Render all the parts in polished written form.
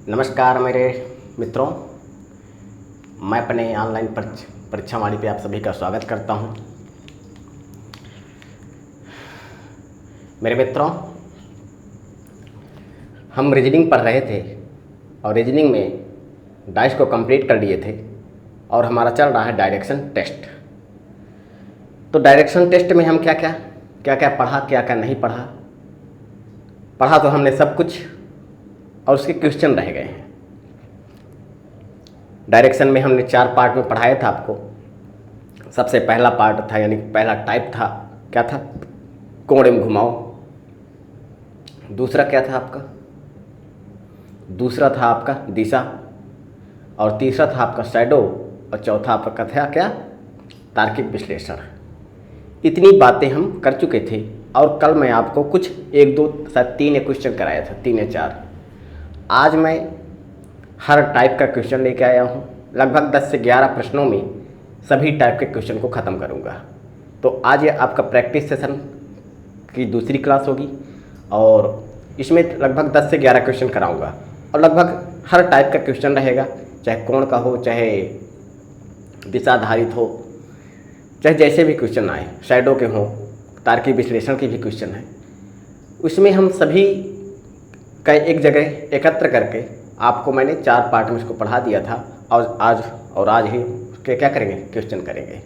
नमस्कार मेरे मित्रों, मैं अपने ऑनलाइन परीक्षा वाणी पे आप सभी का स्वागत करता हूं। मेरे मित्रों, हम रीजनिंग पढ़ रहे थे और रीजनिंग में डाइस को कंप्लीट कर लिए थे और हमारा चल रहा है डायरेक्शन टेस्ट। तो डायरेक्शन टेस्ट में हम क्या क्या पढ़ा, क्या क्या नहीं पढ़ा तो हमने सब कुछ और उसके क्वेश्चन रह गए हैं। डायरेक्शन में हमने 4 पार्ट में पढ़ाया था आपको। सबसे पहला पार्ट था, यानी पहला टाइप था, क्या था? कोण में घुमाओ। दूसरा क्या था आपका? दूसरा था आपका दिशा, और तीसरा था आपका शैडो, और चौथा आपका था क्या? तार्किक विश्लेषण। इतनी बातें हम कर चुके थे और कल मैं आपको कुछ 1 2 शायद 3 क्वेश्चन कराया था, 3 या 4। आज मैं हर टाइप का क्वेश्चन लेके आया हूँ। लगभग 10 से 11 प्रश्नों में सभी टाइप के क्वेश्चन को ख़त्म करूँगा। तो आज ये आपका प्रैक्टिस सेशन की दूसरी क्लास होगी और इसमें लगभग 10 से 11 क्वेश्चन कराऊँगा और लगभग हर टाइप का क्वेश्चन रहेगा, चाहे कोण का हो, चाहे दिशा आधारित हो, चाहे जैसे भी क्वेश्चन आए, शैडो के हों, तार्किक विश्लेषण की भी क्वेश्चन है। उसमें हम सभी का एक जगह एकत्र करके आपको मैंने 4 पार्ट में इसको पढ़ा दिया था और आज ही उसके क्या करेंगे? क्वेश्चन करेंगे।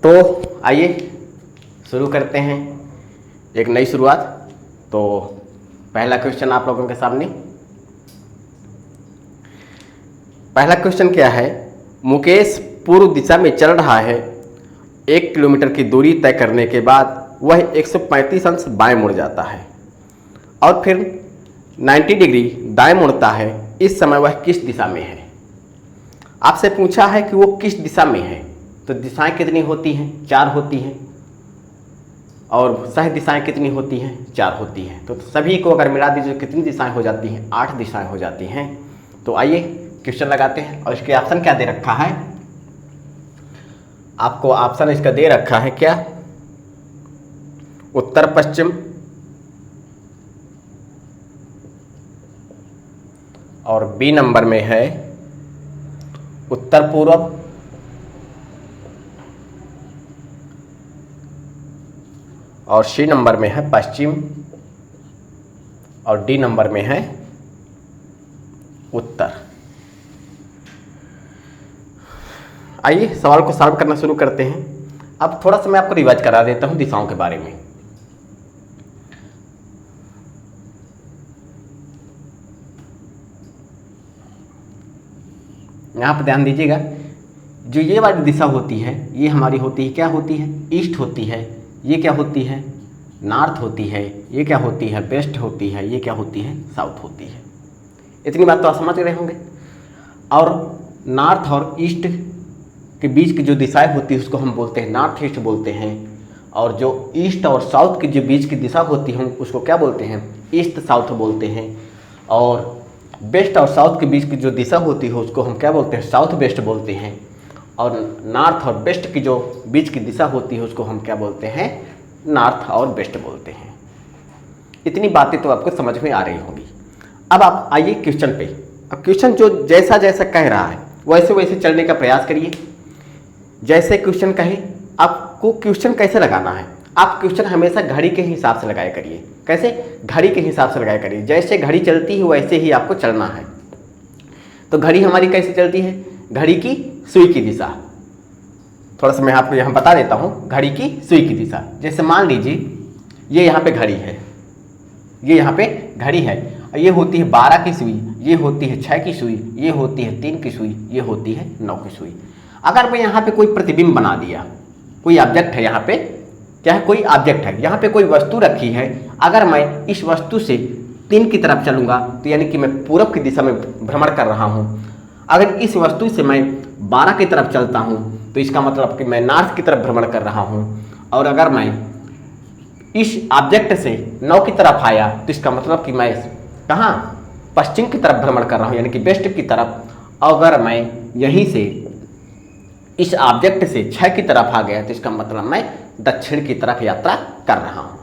तो आइए शुरू करते हैं एक नई शुरुआत। तो पहला क्वेश्चन आप लोगों के सामने। पहला क्वेश्चन क्या है? मुकेश पूर्व दिशा में चल रहा है। 1 किलोमीटर की दूरी तय करने के बाद वह 135 अंश बाएं मुड़ जाता है और फिर 90 डिग्री दाएं मुड़ता है। इस समय वह किस दिशा में है? आपसे पूछा है कि वो किस दिशा में है। तो दिशाएं कितनी होती हैं? 4 होती हैं। और सह दिशाएं कितनी होती हैं? 4 होती हैं। तो सभी को अगर मिला दीजिए कितनी दिशाएं हो जाती हैं? 8 दिशाएं हो जाती हैं। तो आइए क्वेश्चन लगाते हैं। और इसके ऑप्शन क्या दे रखा है? आपको ऑप्शन इसका दे रखा है क्या? उत्तर पश्चिम, और बी नंबर में है उत्तर पूर्व, और सी नंबर में है पश्चिम, और डी नंबर में है उत्तर। आइए सवाल को सॉल्व करना शुरू करते हैं। अब थोड़ा सा मैं आपको रिवाइज करा देता हूं दिशाओं के बारे में। यहाँ पर ध्यान दीजिएगा, जो ये वाली दिशा होती है ये हमारी होती है, क्या होती है? ईस्ट होती है। ये क्या होती है? नॉर्थ होती है। ये क्या होती है? वेस्ट होती है। ये क्या होती है? साउथ होती है। इतनी बात तो आप समझ रहे होंगे। और नॉर्थ और ईस्ट के बीच की जो दिशाएं होती है उसको हम बोलते हैं नॉर्थ ईस्ट बोलते हैं, और जो ईस्ट और साउथ के जो बीच की दिशा होती है उसको क्या बोलते हैं? ईस्ट साउथ बोलते हैं। और वेस्ट और साउथ के बीच की जो दिशा होती है उसको हम क्या बोलते हैं? साउथ वेस्ट बोलते हैं। और नॉर्थ और वेस्ट की जो बीच की दिशा होती है उसको हम क्या बोलते हैं? नॉर्थ और वेस्ट बोलते हैं। इतनी बातें तो आपको समझ में आ रही होंगी। अब आप आइए क्वेश्चन पे। अब क्वेश्चन जो जैसा जैसा कह रहा है वैसे वैसे चलने का प्रयास करिए। जैसे क्वेश्चन कहे, आपको क्वेश्चन कैसे लगाना है? आप क्वेश्चन हमेशा घड़ी के हिसाब से लगाया करिए। कैसे? घड़ी के हिसाब से लगाया करिए। जैसे घड़ी चलती है वैसे ही आपको चलना है। तो घड़ी हमारी कैसे चलती है? घड़ी की सुई की दिशा। थोड़ा सा मैं आपको यहाँ बता देता हूँ घड़ी की सुई की दिशा। जैसे मान लीजिए ये यहाँ पे घड़ी है, ये यहाँ पे घड़ी है, ये होती है 12 की सुई, ये होती है 6 की सुई, ये होती है 3 की सुई, ये होती है 9 की सुई। अगर मैं यहाँ पे कोई प्रतिबिंब बना दिया, कोई ऑब्जेक्ट है यहाँ पे, क्या है? कोई ऑब्जेक्ट है, यहाँ पे कोई वस्तु रखी है। अगर मैं इस वस्तु से 3 की तरफ चलूँगा तो यानी कि मैं पूरब की दिशा में भ्रमण कर रहा हूँ। अगर इस वस्तु से मैं 12 की तरफ चलता हूँ तो इसका मतलब कि मैं नॉर्थ की तरफ भ्रमण कर रहा हूँ। और अगर मैं इस ऑब्जेक्ट से 9 की तरफ आया तो इसका मतलब कि मैं कहाँ? पश्चिम की तरफ भ्रमण कर रहा हूँ, यानी कि वेस्ट की तरफ। अगर मैं यहीं से इस ऑब्जेक्ट से 6 की तरफ आ गया तो इसका मतलब मैं दक्षिण की तरफ यात्रा कर रहा हूं।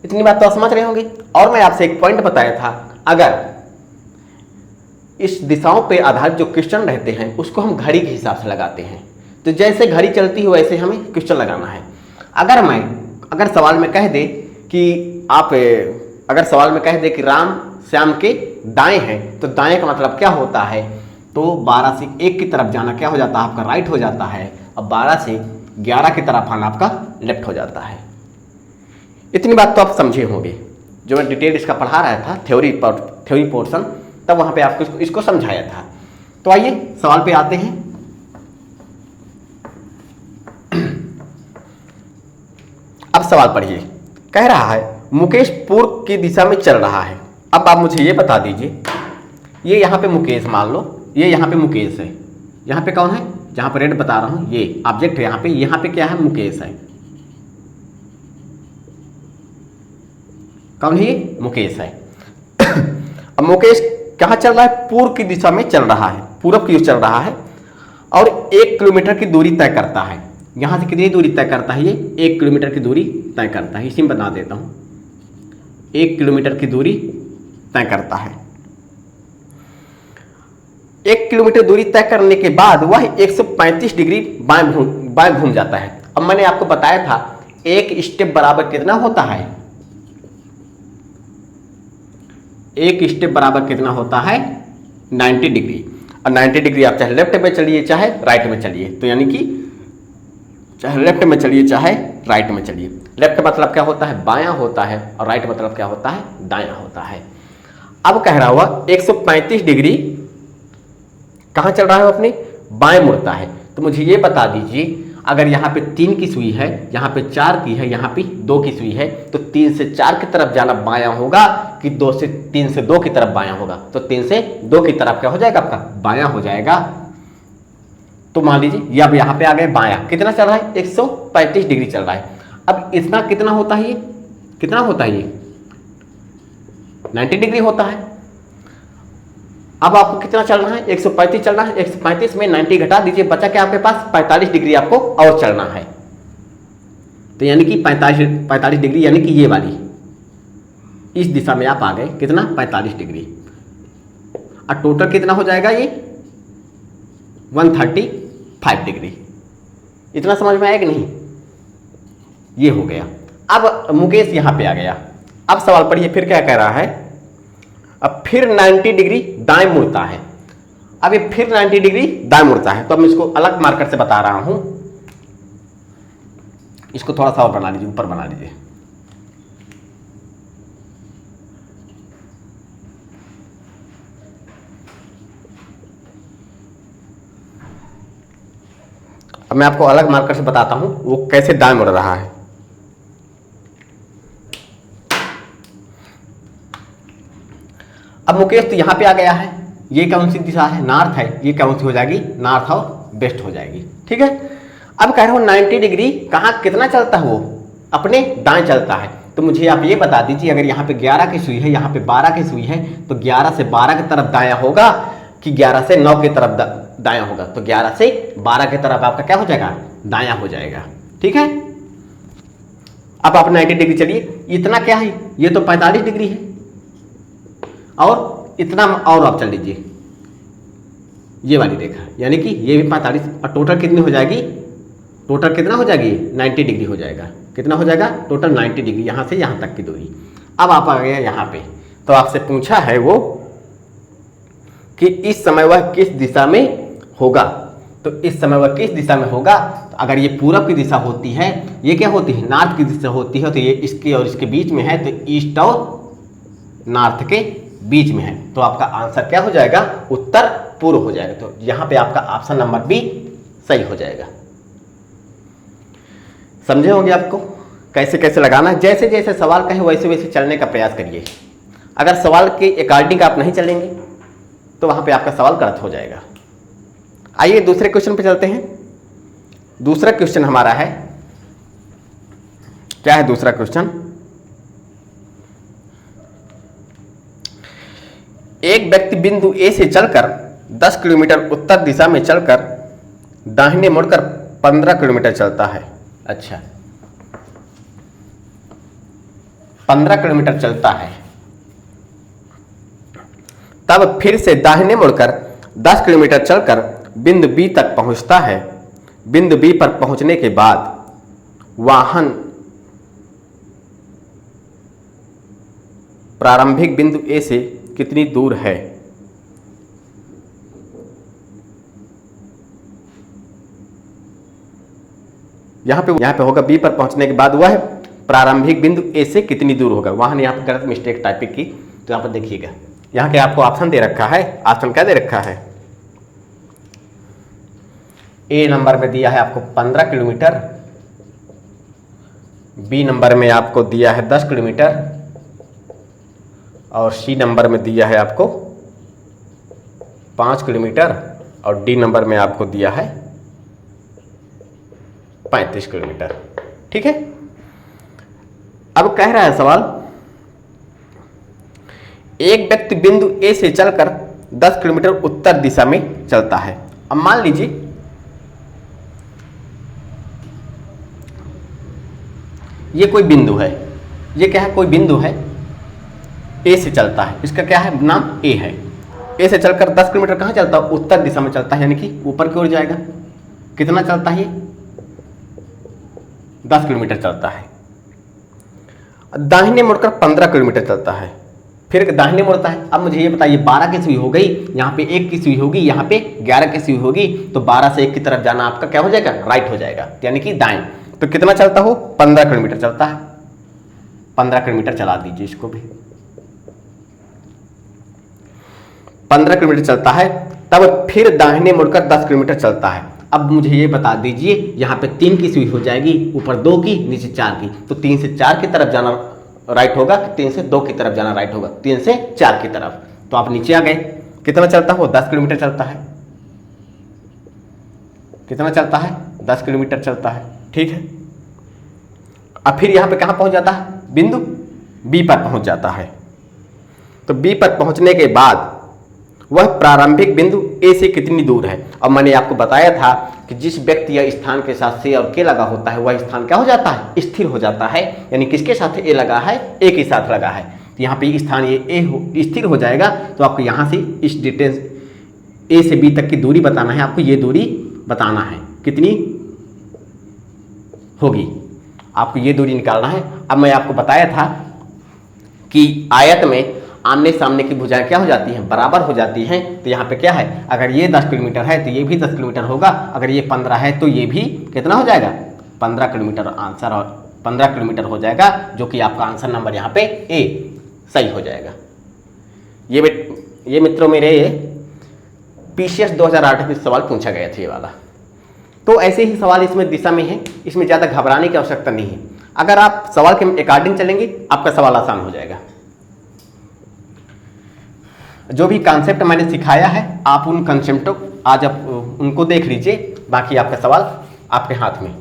इतनी बात तो आप समझ रहे होंगे। और मैं आपसे एक पॉइंट बताया था, अगर इस दिशाओं पे आधारित जो क्वेश्चन रहते हैं उसको हम घड़ी के हिसाब से लगाते हैं। तो जैसे घड़ी चलती है वैसे हमें क्वेश्चन लगाना है। अगर सवाल में कह दे कि अगर सवाल में कह दे कि राम श्याम के दाएं हैं, तो दाएं का मतलब क्या होता है? तो 12 से 1 की तरफ जाना क्या हो जाता है आपका? राइट हो जाता है। अब 12 से 11 की तरफ आना आपका लेफ्ट हो जाता है। इतनी बात तो आप समझे होंगे। जो मैं डिटेल इसका पढ़ा रहा था थ्योरी पोर्शन, तब वहाँ पे आपको इसको समझाया था। तो आइए सवाल पे आते हैं। अब सवाल पढ़िए। कह रहा है मुकेश पूर्व की दिशा में चल रहा है। अब आप मुझे ये बता दीजिए, ये यहाँ पे मुकेश मान लो, ये यहाँ पे मुकेश है, यहाँ पे कौन है? जहाँ पे रेड बता रहा हूँ ये ऑब्जेक्ट है, यहाँ पे क्या है? मुकेश है। कौन है ये? मुकेश है। अब मुकेश कहाँ चल रहा है? पूर्व की दिशा में चल रहा है, पूर्व की ओर चल रहा है और 1 किलोमीटर की दूरी तय करता है। यहाँ से कितनी दूरी तय करता है? ये 1 किलोमीटर की दूरी तय करता है। इसी में बता देता हूँ, 1 किलोमीटर की दूरी तय करता है। 1 किलोमीटर दूरी तय करने के बाद वह 135 डिग्री बाएं घूम जाता है। अब मैंने आपको बताया था एक स्टेप बराबर कितना होता है? एक स्टेप बराबर कितना होता है? 90 डिग्री। और 90 डिग्री आप चाहे लेफ्ट में चलिए चाहे राइट में चलिए, तो यानी कि चाहे लेफ्ट में चलिए चाहे राइट में चलिए। लेफ्ट मतलब क्या होता है? बायां होता है, और राइट मतलब क्या होता है? दायां होता है। अब कह रहा हुआ 135 डिग्री कहाँ चल रहा है? अपने बाएं मुड़ता है। तो मुझे ये बता दीजिए, अगर यहाँ पे 3 की सुई है, यहाँ पे 4 की है, यहाँ पे 2 की सुई है, तो 3 से 4 की तरफ जाना बायां होगा कि 3 से 2 की तरफ बायां होगा? तो 3 से 2 की तरफ क्या हो जाएगा आपका? बायां हो जाएगा। तो मान लीजिए ये अब यहाँ पे आ गए बायां। कितना चल रहा है? 135 डिग्री चल रहा है। अब इतना कितना होता है? ये कितना होता है? ये 90 डिग्री होता है। अब आपको कितना चल रहा है? 135 चल रहा है। 135 में 90 घटा दीजिए, बचा क्या आपके पास? 45 डिग्री आपको और चलना है। तो यानी कि 45 डिग्री, यानी कि ये वाली इस दिशा में आप आ गए। कितना? 45 डिग्री। और टोटल कितना हो जाएगा? ये 135 डिग्री। इतना समझ में आया कि नहीं? ये हो गया। अब मुकेश यहाँ पे आ गया। अब सवाल पढ़िए, फिर क्या कह रहा है? अब फिर 90 डिग्री दाएं मुड़ता है। अब ये फिर 90 डिग्री दाएं मुड़ता है। तो अब मैं इसको अलग मार्कर से बता रहा हूं, इसको थोड़ा सा और बना लीजिए, ऊपर बना लीजिए। अब मैं आपको अलग मार्कर से बताता हूं वो कैसे दाएं मुड़ रहा है। अब मुकेश तो यहाँ पे आ गया है। ये कौन सी दिशा है? नॉर्थ है। ये कौन सी हो जाएगी? नॉर्थ और वेस्ट हो जाएगी। ठीक है। अब कह रहा हूँ 90 डिग्री कहाँ कितना चलता है? वो अपने दाएं चलता है। तो मुझे आप ये बता दीजिए, अगर यहाँ पे 11 की सुई है, यहाँ पे 12 की सुई है, तो 11 से 12 की तरफ दायां होगा कि 11 से 9 की तरफ दायां होगा? तो 11 से 12 की तरफ आपका क्या हो जाएगा? दायां हो जाएगा। ठीक है। अब आप 90 डिग्री चलिए। इतना क्या है? ये तो 45 डिग्री है, और इतना और आप चल लीजिए ये वाली रेखा, यानी कि ये भी 45। और टोटल कितनी हो जाएगी? टोटल कितना हो जाएगी? 90 डिग्री हो जाएगा। कितना हो जाएगा? टोटल 90 डिग्री, यहाँ से यहाँ तक की दूरी। अब आप आ गए यहाँ पे, तो आपसे पूछा है वो कि इस समय वह किस दिशा में होगा। तो इस समय वह किस दिशा में होगा? तो अगर ये पूरब की दिशा होती है, ये क्या होती है? नॉर्थ की दिशा होती है, तो ये इसके और इसके बीच में है, तो ईस्ट और नॉर्थ के बीच में है। तो आपका आंसर क्या हो जाएगा? उत्तर पूर्व हो जाएगा। तो यहाँ पे आपका ऑप्शन नंबर बी सही हो जाएगा। समझे होंगे आपको कैसे कैसे लगाना है। जैसे जैसे सवाल कहे वैसे वैसे चलने का प्रयास करिए। अगर सवाल के अकॉर्डिंग आप नहीं चलेंगे तो वहाँ पे आपका सवाल गलत हो जाएगा। आइए दूसरे क्वेश्चन पे चलते हैं। दूसरा क्वेश्चन हमारा है, क्या है दूसरा क्वेश्चन? एक व्यक्ति बिंदु ए से चलकर 10 किलोमीटर उत्तर दिशा में चलकर दाहिने मुड़कर 15 किलोमीटर चलता है। अच्छा, 15 किलोमीटर चलता है। तब फिर से दाहिने मुड़कर 10 किलोमीटर चलकर बिंदु बी तक पहुंचता है। बिंदु बी पर पहुंचने के बाद वाहन प्रारंभिक बिंदु ए से कितनी दूर है? यहां पे होगा बी पर पहुंचने के बाद वह प्रारंभिक बिंदु ए से कितनी दूर होगा। वाहन यहां पर गलत मिस्टेक टाइपिंग की, तो यहां पर देखिएगा, यहां के आपको ऑप्शन दे रखा है। ऑप्शन क्या दे रखा है? ए नंबर में दिया है आपको 15 किलोमीटर, बी नंबर में आपको दिया है 10 किलोमीटर और सी नंबर में दिया है आपको 5 किलोमीटर और डी नंबर में आपको दिया है 35 किलोमीटर। ठीक है, अब कह रहा है सवाल, एक व्यक्ति बिंदु ए से चलकर 10 किलोमीटर उत्तर दिशा में चलता है। अब मान लीजिए ये कोई बिंदु है, ये क्या है? कोई बिंदु है, ए से चलता है, इसका क्या है? नाम ए है। ए से चलकर 10 किलोमीटर कहाँ चलता है? उत्तर दिशा में चलता है, यानी कि ऊपर की ओर जाएगा। कितना चलता है ये? 10 किलोमीटर चलता है। दाहिने मुड़कर 15 किलोमीटर चलता है, फिर दाहिने मुड़ता है। अब मुझे ये बताइए 12 की सुई हो गई, यहाँ पे 1 की सुई होगी, यहाँ पे 11 की सुई होगी, तो 12 से 1 की तरफ जाना आपका क्या हो जाएगा? राइट हो जाएगा, यानी कि दाएं। तो कितना चलता हो? 15 किलोमीटर चलता है। 15 किलोमीटर चला दीजिए इसको भी। 15 किलोमीटर चलता है, तब फिर दाहिने मुड़कर 10 किलोमीटर चलता है। अब मुझे ये बता दीजिए, यहाँ पे 3 की सुई हो जाएगी, ऊपर 2 की, नीचे 4 की, तो 3 से 4 की तरफ जाना राइट होगा, 3 से 2 की तरफ जाना राइट होगा? 3 से 4 की तरफ। तो आप नीचे आ गए। कितना चलता हो? 10 किलोमीटर चलता है। कितना चलता है? 10 किलोमीटर चलता है। ठीक है, अब फिर यहाँ पे कहाँ पहुँच जाता है? बिंदु बी पर पहुँच जाता है। तो बी पर पहुँचने के बाद वह प्रारंभिक बिंदु ए से कितनी दूर है? और मैंने आपको बताया था कि जिस व्यक्ति या स्थान के साथ से और के लगा होता है वह स्थान क्या हो जाता है? स्थिर हो जाता है। यानी किसके साथ ए लगा है? ए के साथ लगा है, तो यहाँ पे स्थान ये ए स्थिर हो जाएगा। तो आपको यहाँ से इस डिस्टेंस ए से बी तक की दूरी बताना है, आपको ये दूरी बताना है कितनी होगी, आपको ये दूरी निकालना है। अब मैं आपको बताया था कि आयत में आमने सामने की भुजाएं क्या हो जाती हैं? बराबर हो जाती हैं। तो यहाँ पे क्या है? अगर ये 10 किलोमीटर है तो ये भी 10 किलोमीटर होगा, अगर ये 15 है तो ये भी कितना हो जाएगा? 15 किलोमीटर आंसर, और 15 किलोमीटर हो जाएगा, जो कि आपका आंसर नंबर यहाँ पे ए सही हो जाएगा। ये मित्रों मेरे PCS 2008 में सवाल पूछा गया था ये वाला। तो ऐसे ही सवाल इसमें दिशा में है, इसमें ज़्यादा घबराने की आवश्यकता नहीं है। अगर आप सवाल के अकॉर्डिंग चलेंगे आपका सवाल आसान हो जाएगा। जो भी कॉन्सेप्ट मैंने सिखाया है आप उन कॉन्सेप्टों आज आप उनको देख लीजिए, बाकी आपका सवाल आपके हाथ में।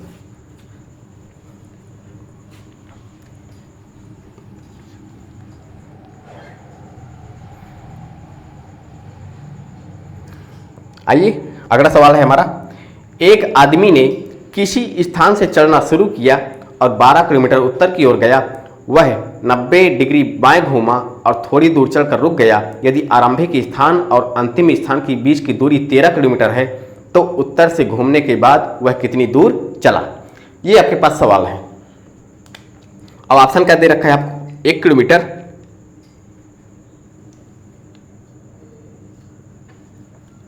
आइए अगला सवाल है हमारा, एक आदमी ने किसी स्थान से चलना शुरू किया और 12 किलोमीटर उत्तर की ओर गया। वह 90 डिग्री बाएं घूमा और थोड़ी दूर चलकर रुक गया। यदि आरंभिक स्थान और अंतिम स्थान के बीच की दूरी 13 किलोमीटर है तो उत्तर से घूमने के बाद वह कितनी दूर चला? ये आपके पास सवाल है। अब ऑप्शन क्या दे रखा है आपको? 1 किलोमीटर,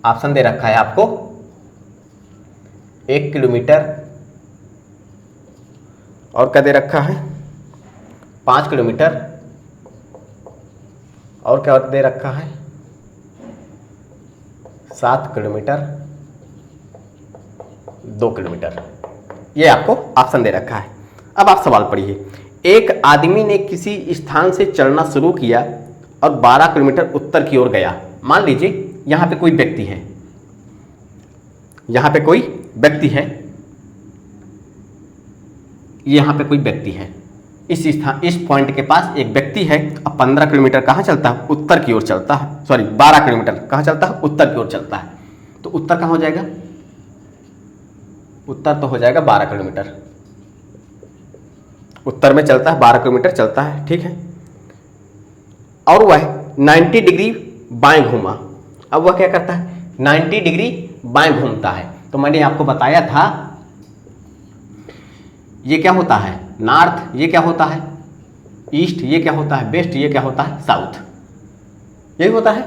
ऑप्शन दे रखा है आपको 1 किलोमीटर, और क्या दे रखा है? 5 किलोमीटर, और क्या दे रखा है? 7 किलोमीटर, 2 किलोमीटर। ये आपको ऑप्शन दे रखा है। अब आप सवाल पढ़िए, एक आदमी ने किसी स्थान से चलना शुरू किया और 12 किलोमीटर उत्तर की ओर गया। मान लीजिए यहां पे कोई व्यक्ति है, यहां पे कोई व्यक्ति है, यहां पे कोई व्यक्ति है, इस पॉइंट के पास एक व्यक्ति है। अब 15 किलोमीटर कहाँ चलता है? उत्तर की ओर चलता है। सॉरी 12 किलोमीटर कहाँ चलता है? उत्तर की ओर चलता है। तो उत्तर कहाँ हो जाएगा? उत्तर तो हो जाएगा 12 किलोमीटर। उत्तर में चलता है 12 किलोमीटर चलता है, ठीक है। और वह 90 डिग्री बाएं घूमा, अब वह क्या करता है 90 डिग्री बाएं घूमता है। तो मैंने आपको बताया था ये क्या होता है नॉर्थ, ये क्या होता है ईस्ट, ये क्या होता है वेस्ट, ये क्या होता है साउथ, यही होता है।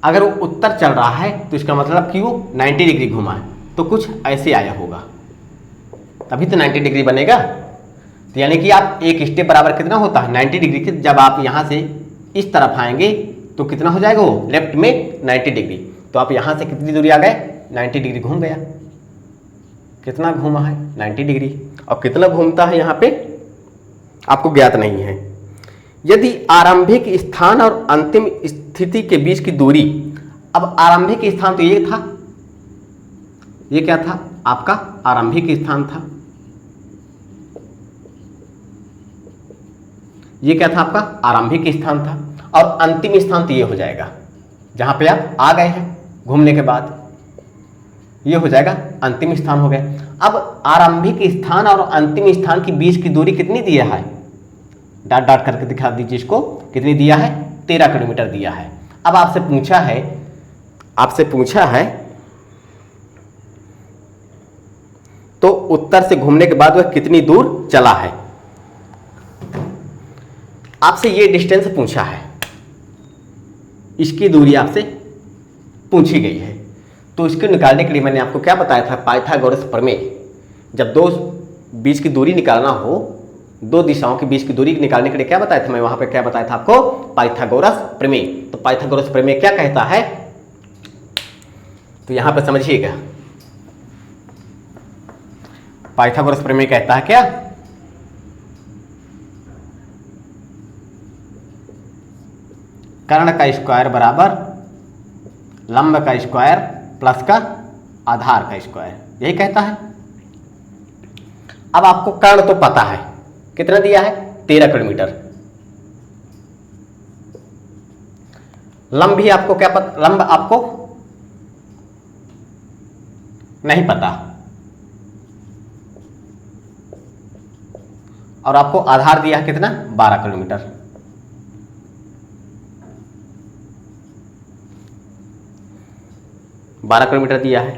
अगर वो उत्तर चल रहा है तो इसका मतलब कि वो 90 डिग्री घुमा है, तो कुछ ऐसे आया होगा तभी तो 90 डिग्री बनेगा। तो यानी कि आप एक स्टेप बराबर कितना होता है 90 डिग्री के, जब आप यहाँ से इस तरफ आएंगे तो कितना हो जाएगा वो लेफ्ट में 90 डिग्री। तो आप यहाँ से कितनी दूरी आ गए 90 डिग्री घूम गया। कितना घूमा है 90 डिग्री, और कितना घूमता है यहाँ पे आपको ज्ञात नहीं है। यदि आरंभिक स्थान और अंतिम स्थिति के बीच की दूरी, अब आरंभिक स्थान तो ये था, ये क्या था आपका आरंभिक स्थान था, ये क्या था आपका आरंभिक स्थान था, और अंतिम स्थान तो ये हो जाएगा जहां पे आप आ गए हैं घूमने के बाद, ये हो जाएगा अंतिम स्थान हो गया। अब आरंभिक स्थान और अंतिम स्थान के बीच की दूरी कितनी दिया है, डॉट डॉट करके दिखा दीजिए इसको, कितनी दिया है 13 किलोमीटर दिया है। अब आपसे पूछा है तो उत्तर से घूमने के बाद वह कितनी दूर चला है, आपसे ये डिस्टेंस पूछा है, इसकी दूरी आपसे पूछी गई है। तो इसको निकालने के लिए मैंने आपको क्या बताया था पाइथागोरस प्रमेय, जब दो बीच की दूरी निकालना हो, दो दिशाओं के बीच की दूरी निकालने के लिए क्या बताया था मैं वहां पे, क्या बताया था आपको पाइथागोरस प्रमेय। तो पाइथागोरस प्रमेय क्या कहता है, तो यहां पे समझिएगा पाइथागोरस प्रमेय कहता है क्या, कर्ण का स्क्वायर बराबर लंब का स्क्वायर प्लस का आधार का स्क्वायर, यही कहता है। अब आपको कर्ण तो पता है कितना दिया है 13 किलोमीटर, लंब भी आपको क्या पता, लंब आपको नहीं पता, और आपको आधार दिया है कितना 12 किलोमीटर। बारह किलोमीटर दिया है।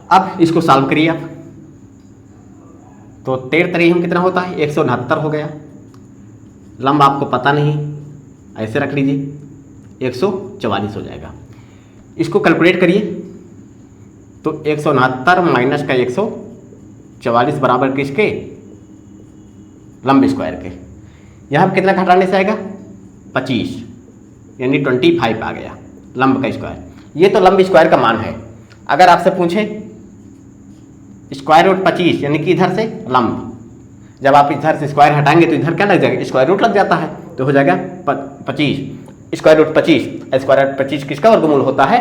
अब इसको सॉल्व करिए आप, तो 13 तरीक कितना होता है 169 हो गया, लंब आपको पता नहीं ऐसे रख लीजिए 144 हो जाएगा। इसको कैलकुलेट करिए तो 169 माइनस का 144 बराबर किसके लंब स्क्वायर के, यहाँ कितना घटाने से आएगा 25 यानी 25 आ गया लंब का स्क्वायर। ये तो लंब स्क्वायर का मान है। अगर आपसे पूछे स्क्वायर रूट 25 यानी कि इधर से लंब, जब आप इधर से स्क्वायर हटाएंगे तो इधर क्या लग जाएगा स्क्वायर रूट लग जाता है, तो हो जाएगा 25 स्क्वायर रूट 25, स्क्वायर रूट 25 किसका वर्गमूल होता है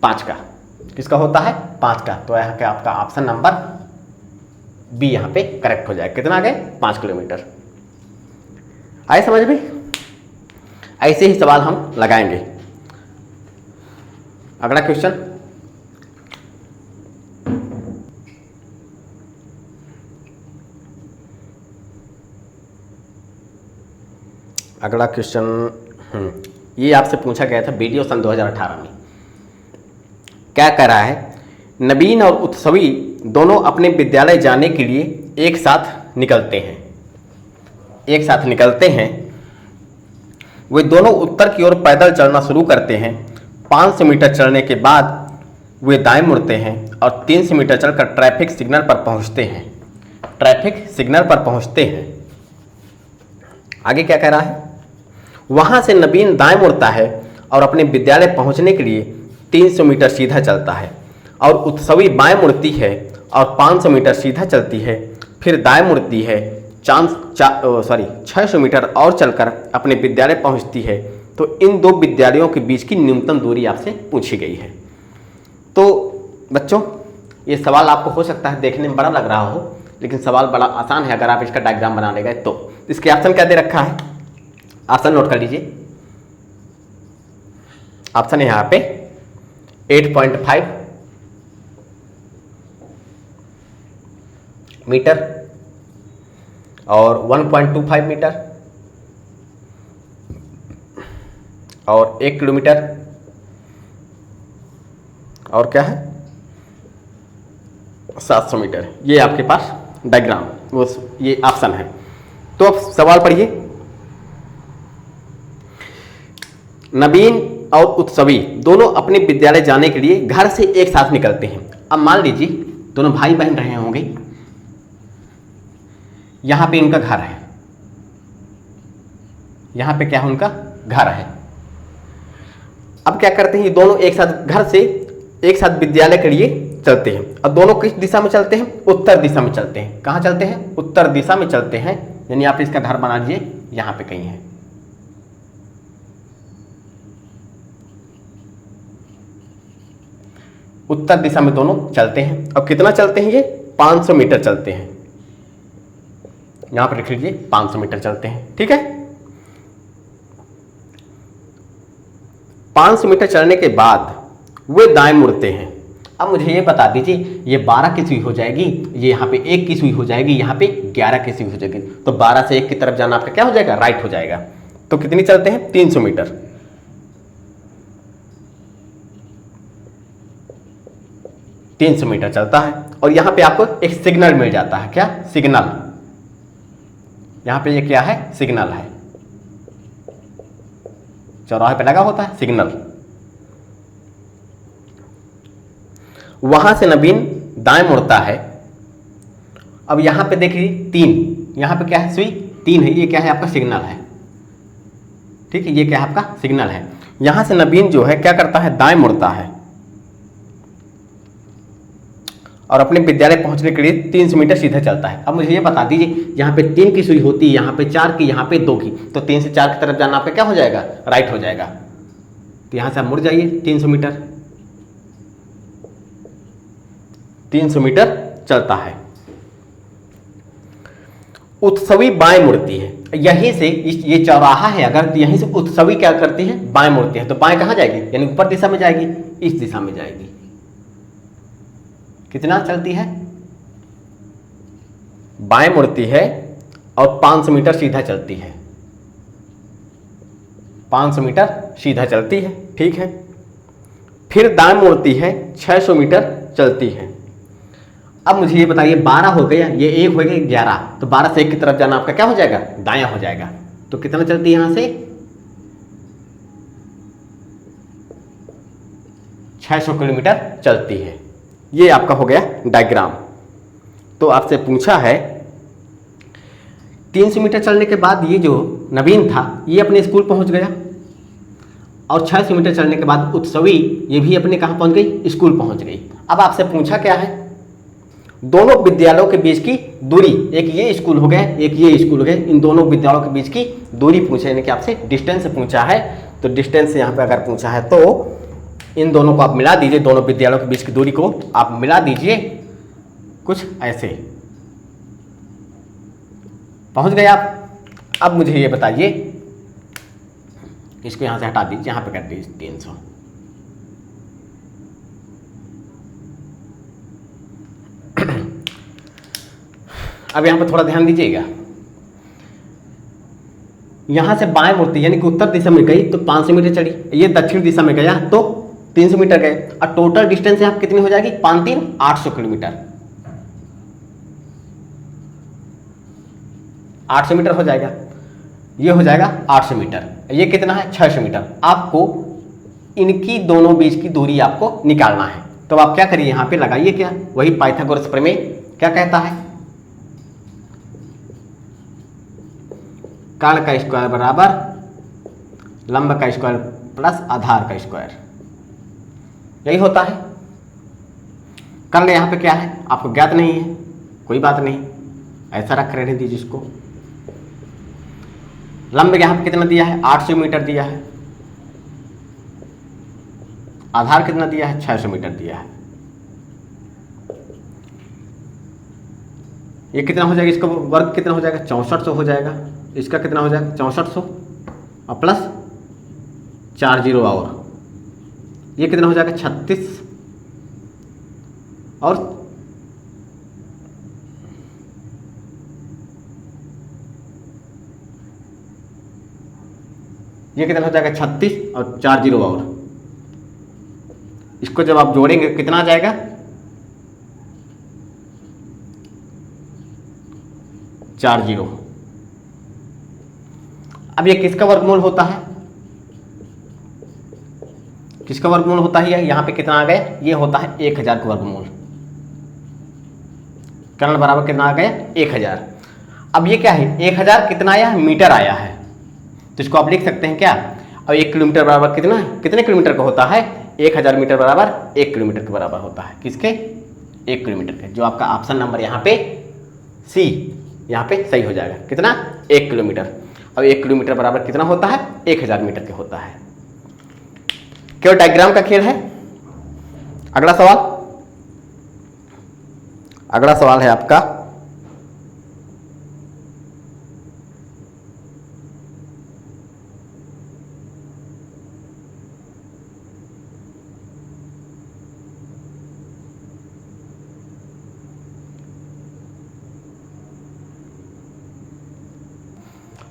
5 का, किसका होता है 5 का। तो यहाँ का आपका ऑप्शन नंबर बी यहाँ पे करेक्ट हो जाएगा। कितना आ गए 5 किलोमीटर। आए समझ में, ऐसे ही सवाल हम लगाएंगे। अगला क्वेश्चन, अगला क्वेश्चन ये आपसे पूछा गया था वीडियो सन 2018 में। क्या कह रहा है, नवीन और उत्सवी दोनों अपने विद्यालय जाने के लिए एक साथ निकलते हैं। वे दोनों उत्तर की ओर पैदल चलना शुरू करते हैं। 500 मीटर चलने के बाद वे दाएं मुड़ते हैं और 300 मीटर चलकर ट्रैफिक सिग्नल पर पहुंचते हैं। आगे क्या कह रहा है, वहां से नवीन दाएं मुड़ता है और अपने विद्यालय पहुंचने के लिए 300 मीटर सीधा चलता है, और उत्सवी बाएं मुड़ती है और 500 मीटर सीधा चलती है, फिर दाएं मुड़ती है 600 मीटर और चलकर अपने विद्यालय पहुंचती है। तो इन दो विद्यालयों के बीच की न्यूनतम दूरी आपसे पूछी गई है। तो बच्चों ये सवाल आपको हो सकता है देखने में बड़ा लग रहा हो, लेकिन सवाल बड़ा आसान है अगर आप इसका डायग्राम बनाने गए तो। इसके ऑप्शन क्या दे रखा है, ऑप्शन नोट कर लीजिए। ऑप्शन है यहाँ पे 8.5 मीटर और 1.25 मीटर और 1 किलोमीटर, और क्या है 700 मीटर। ये आपके पास डायग्राम, वो ये ऑप्शन है। तो अब सवाल पढ़िए। नवीन और उत्सवी दोनों अपने विद्यालय जाने के लिए घर से एक साथ निकलते हैं। अब मान लीजिए दोनों भाई बहन रहे होंगे, यहां पे इनका घर है, यहां पे क्या है उनका घर है। अब क्या करते हैं, ये दोनों एक साथ घर से एक साथ विद्यालय के लिए चलते हैं। और दोनों किस दिशा में चलते हैं, उत्तर दिशा में चलते हैं। कहां चलते हैं, उत्तर दिशा में चलते हैं। यानी आप इसका घर बना लीजिए, यहां पे कहीं है। उत्तर दिशा में दोनों चलते हैं। अब कितना चलते हैं, ये 500 मीटर चलते हैं। यहां पर लिख लीजिए 500 मीटर चलते हैं। ठीक है, 500 मीटर चलने के बाद वे दाएं मुड़ते हैं। अब मुझे ये बता दीजिए, ये 12 की सुई हो जाएगी, ये यहाँ पे 1 की सुई हो जाएगी, यहाँ पे 11 की सुई हो जाएगी। तो 12 से 1 की तरफ जाना आपका क्या हो जाएगा, राइट हो जाएगा। तो कितनी चलते हैं, 300 मीटर। चलता है। और यहां पे आपको एक सिग्नल मिल जाता है। क्या सिग्नल, यहां पे ये क्या है, सिग्नल है। चौराहे पे लगा होता है सिग्नल। वहां से नवीन दाएं मुड़ता है। अब यहां पे देखिए 3, यहां पे क्या है, सुई 3 है, ये क्या है आपका सिग्नल है। ठीक है, ये क्या है आपका सिग्नल है। यहां से नवीन जो है क्या करता है, दाएं मुड़ता है और अपने विद्यालय पहुंचने के लिए 300 मीटर सीधा चलता है। अब मुझे ये बता दीजिए, यहाँ पे 3 की सुई होती है, यहाँ पे 4 की, यहाँ पे 2 की। तो 3 से 4 की तरफ जाना आपका क्या हो जाएगा, राइट हो जाएगा। तो यहाँ से आप मुड़ जाइए 300 मीटर। 300 मीटर चलता है। उत्सवी बाएं मुड़ती है। यहीं से ये चौराहा है, अगर यहीं से उत्सवी क्या करती है, बाएं मुड़ती है। तो बाएं कहाँ जाएगी, यानी ऊपर दिशा में जाएगी, इस दिशा में जाएगी। कितना चलती है, बाएं मुड़ती है और 500 मीटर सीधा चलती है। 500 मीटर सीधा चलती है। ठीक है, फिर दाएं मुड़ती है, 600 मीटर चलती है। अब मुझे ये बताइए, 12 हो गया, ये 1 हो गया 11। तो 12 से 1 की तरफ जाना आपका क्या हो जाएगा, दायां हो जाएगा। तो कितना चलती है, यहां से 600 किलोमीटर चलती है। ये आपका हो गया डायग्राम। तो आपसे पूछा है 300 मीटर चलने के बाद ये जो नवीन था ये अपने स्कूल पहुंच गया, और 600 मीटर चलने के बाद उत्सवी ये भी अपने कहाँ पहुंच गई, स्कूल पहुंच गई। अब आपसे पूछा क्या है, दोनों विद्यालयों के बीच की दूरी, एक ये स्कूल हो गया, एक ये स्कूल हो गया, इन दोनों विद्यालयों के बीच की दूरी पूछे, यानी कि आपसे डिस्टेंस पूछा है। तो डिस्टेंस यहाँ पे अगर पूछा है तो इन दोनों को आप मिला दीजिए, दोनों विद्यालयों के बीच की दूरी को आप मिला दीजिए, कुछ ऐसे पहुंच गए आप। अब मुझे ये बताइए, इसको यहां से हटा दीजिए, यहां पे कर दीजिए 300। अब यहां पर थोड़ा ध्यान दीजिएगा, यहां से बाएं मुड़ती यानी कि उत्तर दिशा में गई तो 500 मीटर चढ़ी, ये दक्षिण दिशा में गया तो 300 मीटर गए, और टोटल डिस्टेंस यहाँ कितनी हो जाएगी, 5 3 800 किलोमीटर। 800 मीटर हो जाएगा, ये हो जाएगा 800 मीटर, ये कितना है 600 मीटर। आपको इनकी दोनों बीच की दूरी आपको निकालना है। तो आप क्या करिए, यहाँ पे लगाइए क्या, वही पाइथागोरस प्रमेय क्या कहता है, कर्ण का स्क्वायर बराबर लंब का स्क्वायर प्लस आधार का स्क्वायर, यही होता है। कर्ण यहाँ पे क्या है आपको ज्ञात नहीं है, कोई बात नहीं, ऐसा रख रहने दीजिए इसको। लंब यहाँ पे कितना दिया है, 800 मीटर दिया है, आधार कितना दिया है, 600 मीटर दिया है। ये कितना हो जाएगा, इसका वर्ग कितना हो जाएगा, 6400 हो जाएगा। इसका कितना हो जाएगा 6400 और प्लस 4 जीरो, और ये कितना हो जाएगा 36 और 36 ये कितना हो जाएगा 36 और 4 जीरो और इसको जब आप जोड़ेंगे कितना आ जाएगा 4 जीरो। अब ये किसका वर्गमूल होता है, किसका वर्गमूल होता है, यहां पे कितना आ गया, ये होता है 1000 का वर्गमूल। कर्ण बराबर कितना आ गया 1000। अब ये क्या है 1000 कितना आया है, मीटर आया है, तो इसको आप लिख सकते हैं क्या, और 1 किलोमीटर बराबर कितना, कितने किलोमीटर का होता है, 1000 मीटर बराबर 1 किलोमीटर के बराबर होता है, किसके 1 किलोमीटर के। जो आपका ऑप्शन नंबर यहाँ पे सी यहाँ पे सही हो जाएगा, कितना 1 किलोमीटर। और 1 किलोमीटर बराबर कितना होता है 1000 मीटर के होता है। केवल डायग्राम का खेल है। अगला सवाल, अगला सवाल है आपका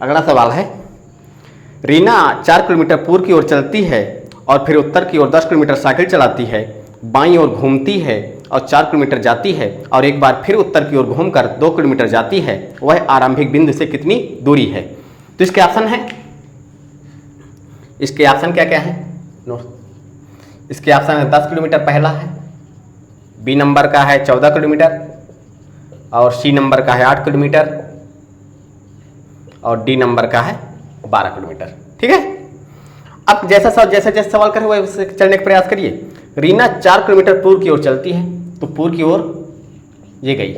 अगला सवाल है, रीना 4 किलोमीटर पूर्व की ओर चलती है और फिर उत्तर की ओर 10 किलोमीटर साइकिल चलाती है, बाईं ओर घूमती है और 4 किलोमीटर जाती है और एक बार फिर उत्तर की ओर घूमकर 2 किलोमीटर जाती है, वह आरंभिक बिंदु से कितनी दूरी है। तो इसके ऑप्शन है, इसके ऑप्शन क्या क्या है, इसके ऑप्शन है 10 किलोमीटर पहला है, बी नंबर का है 14 किलोमीटर और सी नंबर का है 8 किलोमीटर और डी नंबर का है 12 किलोमीटर। ठीक है, अब जैसा सवाल करे वैसे चलने का प्रयास करिए। रीना 4 किलोमीटर पूर्व की ओर चलती है, तो पूर्व की ओर ये गई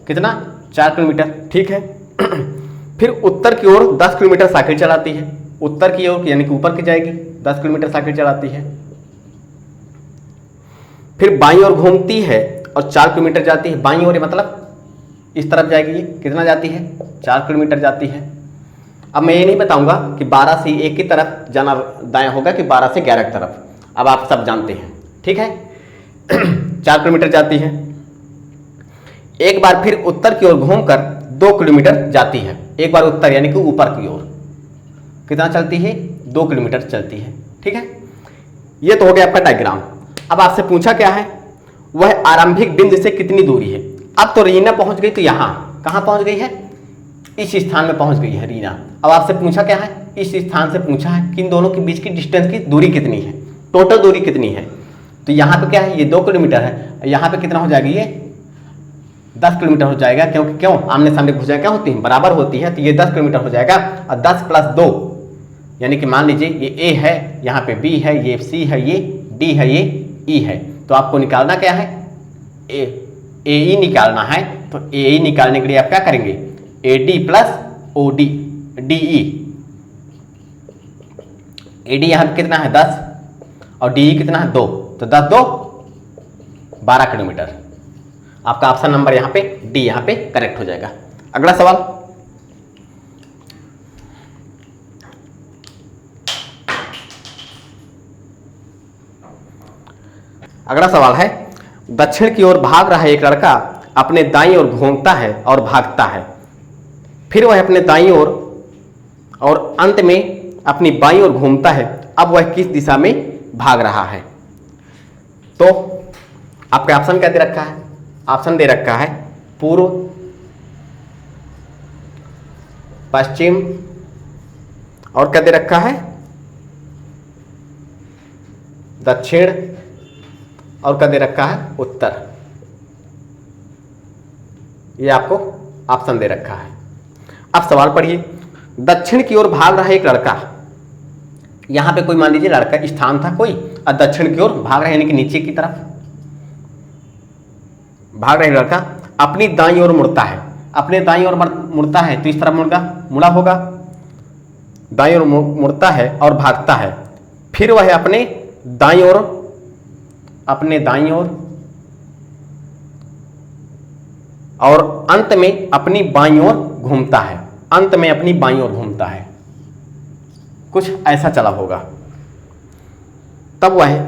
कितना 4 किलोमीटर, ठीक है। फिर उत्तर की ओर 10 किलोमीटर साइकिल चलाती है, उत्तर की ओर यानी कि ऊपर की जाएगी, 10 किलोमीटर साइकिल चलाती है। फिर बाईं ओर घूमती है और 4 किलोमीटर जाती है, बाईं ओर मतलब इस तरफ जाएगी, ये कितना जाती है 4 किलोमीटर जाती है। अब मैं ये नहीं बताऊंगा कि 12 से 1 की तरफ जाना दाएं होगा कि 12 से 11 की तरफ, अब आप सब जानते हैं, ठीक है। 4 किलोमीटर जाती है, एक बार फिर उत्तर की ओर घूमकर 2 किलोमीटर जाती है, एक बार उत्तर यानी कि ऊपर की ओर कितना चलती है 2 किलोमीटर चलती है, ठीक है। ये तो हो गया आपका डायग्राम। अब आपसे पूछा क्या है, वह आरंभिक बिंदु से कितनी दूरी है। अब तो रीना पहुंच गई, तो यहां कहां पहुंच गई है, इस स्थान में पहुंच गई है रीना। अब आपसे पूछा क्या है, इस स्थान से पूछा है कि इन दोनों के बीच की डिस्टेंस की दूरी कितनी है, टोटल दूरी कितनी है। तो यहाँ पे क्या है, ये 2 किलोमीटर है, यहाँ पे कितना हो जाएगी, ये 10 किलोमीटर हो जाएगा, क्योंकि क्यों आमने सामने भुजाएं क्या होती हैं, बराबर होती है, तो ये 10 किलोमीटर हो जाएगा। और 10 + 2 यानी कि मान लीजिए ये ए है, यहाँ पे बी है, ये सी है, ये डी है, ये ई है। तो आपको निकालना क्या है, ए ई निकालना है। तो ए ई निकालने के लिए आप क्या करेंगे, A D plus O D D E. A D यहाँ कितना है 10 और डी ई कितना है 2, तो 10 2 12 किलोमीटर। आपका ऑप्शन नंबर यहाँ पे डी यहाँ पे करेक्ट हो जाएगा। अगला सवाल, अगला सवाल है, दक्षिण की ओर भाग रहा एक लड़का अपने दाईं ओर घूमता है और भागता है, फिर वह अपने दाईं ओर और अंत में अपनी बाईं ओर घूमता है। अब वह किस दिशा में भाग रहा है। तो आपके ऑप्शन क्या दे रखा है, ऑप्शन दे रखा है पूर्व, पश्चिम और क्या दे रखा है दक्षिण और क्या दे रखा है उत्तर। ये आपको ऑप्शन दे रखा है। अब सवाल पढ़िए, दक्षिण की ओर भाग रहा एक लड़का, यहां पे कोई मान लीजिए लड़का स्थान था कोई, और दक्षिण की ओर भाग रहा है यानी कि नीचे की तरफ भाग रहा लड़का, अपनी दाईं ओर मुड़ता है, अपने दाईं ओर मुड़ता है तो इस तरफ मुड़ा होगा, दाईं ओर मुड़ता है और भागता है, फिर वह अपने दाईं ओर और अंत में अपनी बाईं ओर घूमता है, अंत में अपनी बाईं ओर घूमता है, कुछ ऐसा चला होगा। तब वह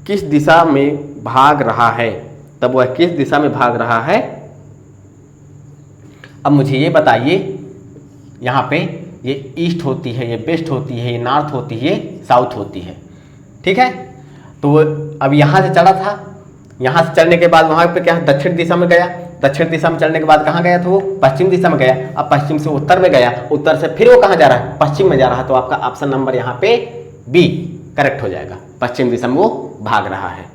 किस दिशा में भाग रहा है, तब वह किस दिशा में भाग रहा है। अब मुझे ये बताइए यहाँ पे ये ईस्ट होती है, ये वेस्ट होती है, ये नॉर्थ होती है, ये साउथ होती है। ठीक है, तो अब यहाँ से चला था, यहाँ से चलने के बाद वहाँ पे क्या दक्षिण दिशा में गया, दक्षिण दिशा में चलने के बाद कहाँ गया था वो, पश्चिम दिशा में गया। अब पश्चिम से उत्तर में गया, उत्तर से फिर वो कहाँ जा रहा है, पश्चिम में जा रहा है। तो आपका ऑप्शन नंबर यहाँ पे बी करेक्ट हो जाएगा, पश्चिम दिशा में वो भाग रहा है।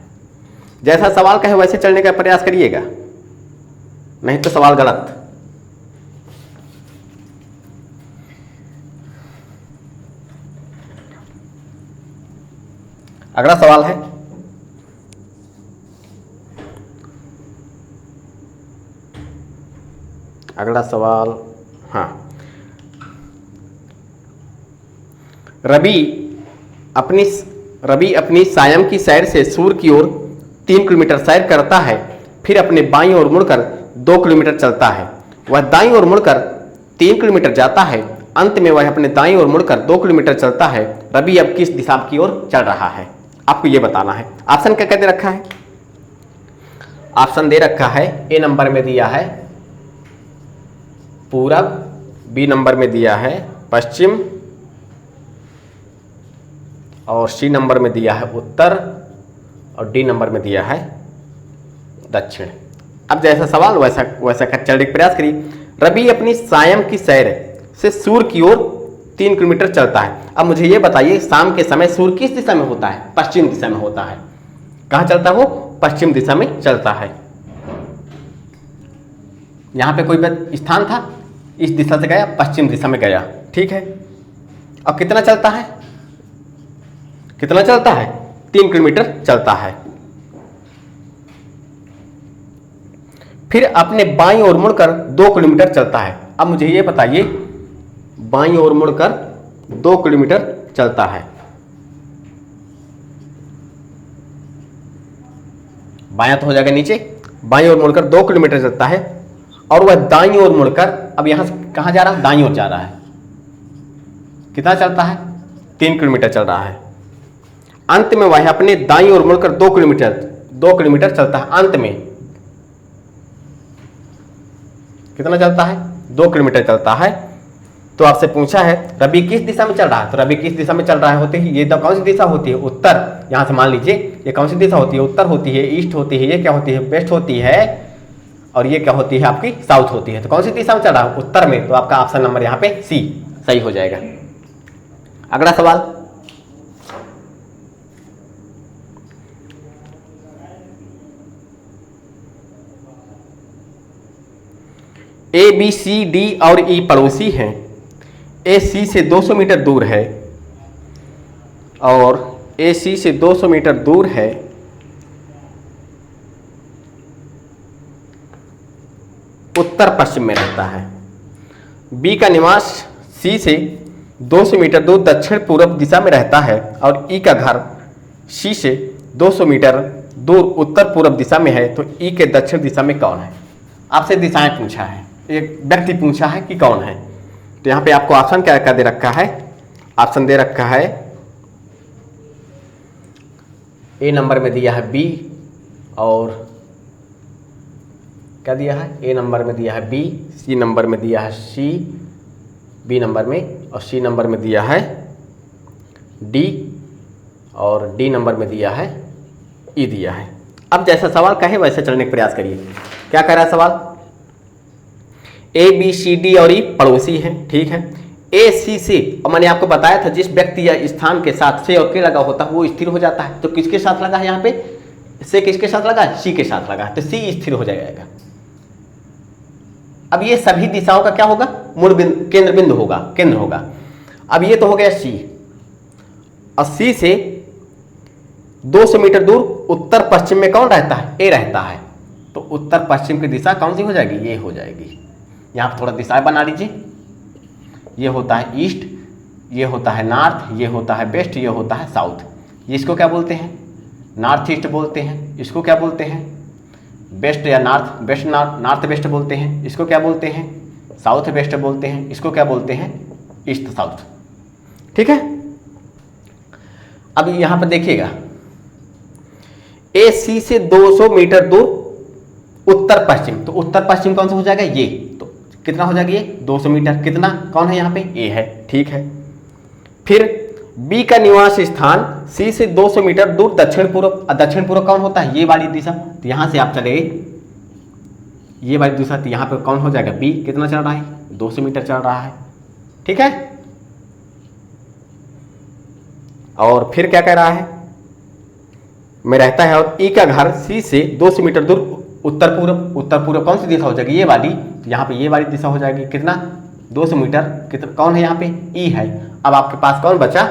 जैसा सवाल का है वैसे चलने का प्रयास करिएगा, नहीं तो सवाल गलत। अगला सवाल है, अगला सवाल, हाँ, रवि अपनी सायं की सैर से सूर्य की ओर 3 किलोमीटर सैर करता है, फिर अपने बाईं ओर मुड़कर 2 किलोमीटर चलता है। वह दाईं ओर मुड़कर 3 किलोमीटर जाता है, अंत में वह अपने दाईं ओर मुड़कर 2 किलोमीटर चलता है। रवि अब किस दिशा की ओर चल रहा है, आपको यह बताना है। ऑप्शन क्या क्या दे रखा है, ऑप्शन दे रखा है, ए नंबर में दिया है पूरब, बी नंबर में दिया है पश्चिम, और सी नंबर में दिया है उत्तर, और डी नंबर में दिया है दक्षिण। अब जैसा सवाल वैसा चलने का प्रयास करिए। रवि अपनी सायं की सैर से सूर्य की ओर 3 किलोमीटर चलता है। अब मुझे ये बताइए, शाम के समय सूर्य किस दिशा में होता है, पश्चिम दिशा में होता है। कहाँ चलता है वो, पश्चिम दिशा में चलता है। यहाँ पे कोई स्थान था, इस दिशा से गया, पश्चिम दिशा में गया। ठीक है, अब कितना चलता है, कितना चलता है, 3 किलोमीटर चलता है। फिर अपने बाईं ओर मुड़कर 2 किलोमीटर चलता है। अब मुझे ये बताइए, बाईं ओर मुड़कर 2 किलोमीटर चलता है, बायां तो हो जाएगा नीचे, बाईं ओर मुड़कर 2 किलोमीटर चलता है, और वह दाईं ओर मुड़कर, अब यहां से कहां जा रहा है, दाईं ओर जा रहा है। कितना चलता है, 3 किलोमीटर चल रहा है। अंत में वह अपने दाईं ओर मुड़कर 2 किलोमीटर चलता है। अंत में कितना चलता है, 2 किलोमीटर चलता है। तो आपसे पूछा है रवि किस दिशा में चल रहा है, तो रवि किस दिशा में चल रहा है होते ही, ये तो कौन सी दिशा होती है, उत्तर। यहां से मान लीजिए ये कौन सी दिशा होती है, उत्तर होती है, ईस्ट होती है, ये क्या होती है, वेस्ट होती है, और ये क्या होती है आपकी, साउथ होती है। तो कौन सी दिशा में चल रहा है, उत्तर में। तो आपका ऑप्शन नंबर यहाँ पे सी सही हो जाएगा। अगला सवाल, ए बी सी डी और ई पड़ोसी हैं। ए सी से 200 मीटर दूर है, और ए सी से 200 मीटर दूर है। उत्तर पश्चिम में रहता है। बी का निवास सी से 200 मीटर दूर दक्षिण पूर्व दिशा में रहता है, और ई का घर सी से 200 मीटर दूर उत्तर पूर्व दिशा में है। तो ई के दक्षिण दिशा में कौन है, आपसे दिशाएं पूछा है, एक व्यक्ति पूछा है कि कौन है। तो यहाँ पे आपको ऑप्शन क्या क्या दे रखा है, ऑप्शन दे रखा है, ए नंबर में दिया है बी, और क्या दिया है, ए नंबर में दिया है बी, सी नंबर में दिया है सी, बी नंबर में, और सी नंबर में दिया है डी, और डी नंबर में दिया है ई दिया है। अब जैसा सवाल कहे वैसे चलने का प्रयास करिए। क्या कह रहा है सवाल, ए बी सी डी और ई पड़ोसी हैं। ठीक है, ए सी से, और मैंने आपको बताया था जिस व्यक्ति या स्थान के साथ से और के लगा होता है वो स्थिर हो जाता है। तो किसके साथ लगा है यहाँ पे, से किसके साथ लगा है, सी के साथ लगा है, तो सी स्थिर हो जाएगा। अब ये सभी दिशाओं का क्या होगा, मूल बिंदु, केंद्र बिंदु होगा, केंद्र होगा। अब ये तो हो गया सी, और सी से 200 मीटर दूर उत्तर पश्चिम में कौन रहता है, ए रहता है। तो उत्तर पश्चिम की दिशा कौन सी हो जाएगी, ये हो जाएगी। यहाँ पर थोड़ा दिशाएं बना लीजिए, ये होता है ईस्ट, ये होता है नॉर्थ, ये होता है वेस्ट, ये होता है साउथ। ये इसको क्या बोलते हैं, नॉर्थ ईस्ट बोलते हैं। इसको क्या बोलते हैं, वेस्ट या नॉर्थ वेस्ट, नॉर्थ वेस्ट बोलते हैं। इसको क्या बोलते हैं, साउथ वेस्ट बोलते हैं। इसको क्या बोलते हैं, ईस्ट साउथ। ठीक है, अब यहाँ पर देखिएगा, ए सी से 200 मीटर दूर उत्तर पश्चिम, तो उत्तर पश्चिम कौन सा हो जाएगा, ये। तो कितना हो जाएगा ये 200 मीटर। कितना, कौन है यहाँ पे, ए है, ठीक है। फिर बी का निवास स्थान सी से 200 मीटर दूर दक्षिण पूर्व। दक्षिण पूर्व कौन होता है, ये वाली दिशा। तो यहाँ से आप चले ये वाली दिशा, तो यहाँ पे कौन हो जाएगा, बी। कितना चल रहा है, 200 मीटर चल रहा है, ठीक है। और फिर क्या कह रहा है, में रहता है और ई का घर सी से 200 मीटर दूर उत्तर पूर्व। उत्तर पूर्व कौन सी दिशा हो जाएगी, ये वाली। तो यहाँ पे ये वाली दिशा हो जाएगी। कितना, 200 मीटर। कितना, कौन है यहाँ पे, ई है। अब आपके पास कौन बचा,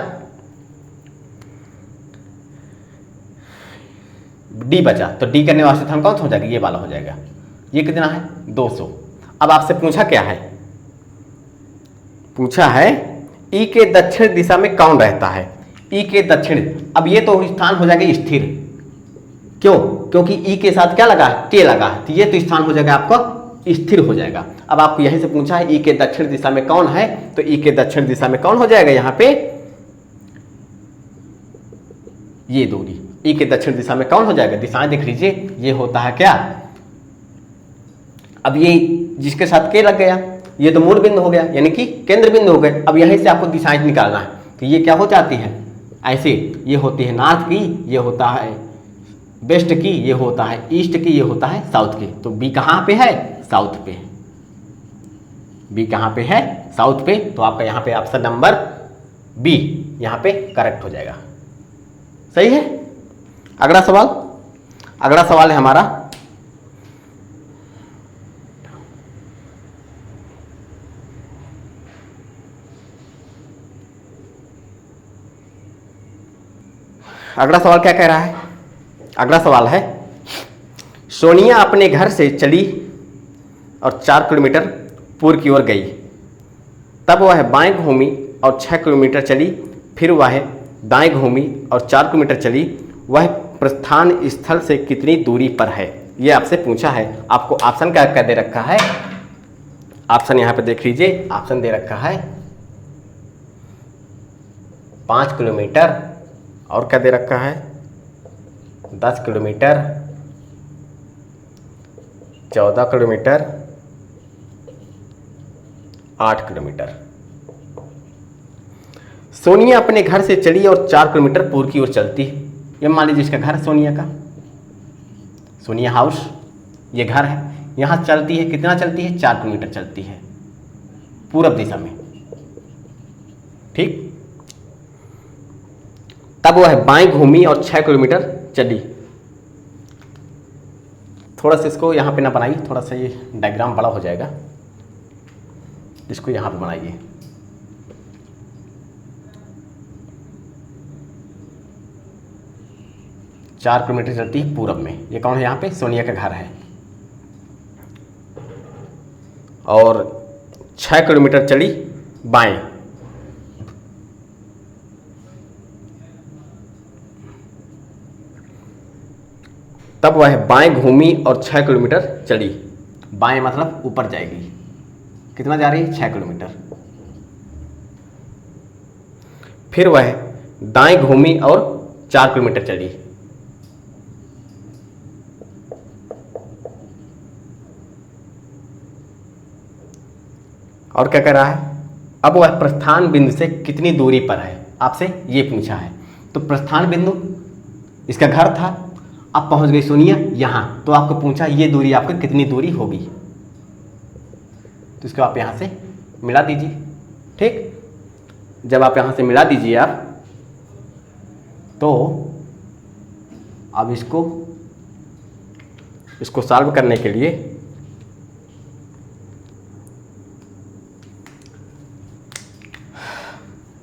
डी बचा। तो डी का निवास स्थान कौन सा हो जाएगा, ये वाला हो जाएगा। ये कितना है, 200। अब आपसे पूछा क्या है, पूछा है ई के दक्षिण दिशा में कौन रहता है। ई के दक्षिण, अब ये तो स्थान हो जाएगा स्थिर। क्यों, क्योंकि ई के साथ क्या लगा है, के लगा है। तो ये तो स्थान हो जाएगा आपका स्थिर हो जाएगा। अब आपको यहीं से पूछा है ई के दक्षिण दिशा में कौन है, तो ई के दक्षिण दिशा में कौन हो जाएगा यहाँ पे, ये दूरी। ई के दक्षिण दिशा में कौन हो जाएगा, दिशाएं देख लीजिए, ये होता है क्या, अब ये जिसके साथ के लग गया, ये तो मूल बिंदु हो गया, यानी कि केंद्र बिंदु हो गए। अब यहीं से आपको दिशाएं निकालना है। तो ये क्या हो जाती है, ऐसे ये होती है नॉर्थ की, ये होता है वेस्ट की, ये होता है ईस्ट की, ये होता है साउथ की। तो बी कहाँ पे है, साउथ पे। बी कहाँ पे है, साउथ पे। तो आपका यहाँ पे ऑप्शन नंबर बी यहाँ पे करेक्ट हो जाएगा, सही है। अगला सवाल, अगला सवाल है हमारा, अगला सवाल क्या कह रहा है, अगला सवाल है, सोनिया अपने घर से चली और 4 किलोमीटर पूर्व की ओर गई। तब वह बाएं घूमी और 6 किलोमीटर चली। फिर वह दाएं घूमी और 4 किलोमीटर चली। वह प्रस्थान स्थल से कितनी दूरी पर है, ये आपसे पूछा है। आपको ऑप्शन क्या क्या दे रखा है, ऑप्शन यहाँ पे देख लीजिए। ऑप्शन दे रखा है 5 किलोमीटर, और क्या दे रखा है 10 किलोमीटर, 14 किलोमीटर, 8 किलोमीटर। सोनिया अपने घर से चली और 4 किलोमीटर पूर्व की ओर चलती है। ये मान लीजिए इसका घर सोनिया का, सोनिया हाउस, ये घर है। यहाँ चलती है, कितना चलती है, 4 किलोमीटर चलती है पूर्व दिशा में, ठीक। तब वह बाएं घूमी और 6 किलोमीटर चली। थोड़ा सा इसको यहाँ पे ना बनाइए, थोड़ा सा ये डायग्राम बड़ा हो जाएगा, इसको यहाँ पे बनाइए। चार किलोमीटर चलती है पूरब में। ये कौन है यहाँ पे, सोनिया का घर है। और 6 किलोमीटर चली बाएं। तब वह बाएं घूमी और 6 किलोमीटर चली। बाएं मतलब ऊपर जाएगी, कितना जा रही है, 6 किलोमीटर। फिर वह दाएं घूमी और 4 किलोमीटर चली। और क्या कर रहा है, अब वह प्रस्थान बिंदु से कितनी दूरी पर है, आपसे ये पूछा है। तो प्रस्थान बिंदु इसका घर था, अब पहुंच गई सोनिया यहाँ, तो आपको पूछा ये दूरी आपकी कितनी दूरी होगी। तो इसको आप यहाँ से मिला दीजिए, ठीक। जब आप यहाँ से मिला दीजिए आप, तो अब इसको सॉल्व करने के लिए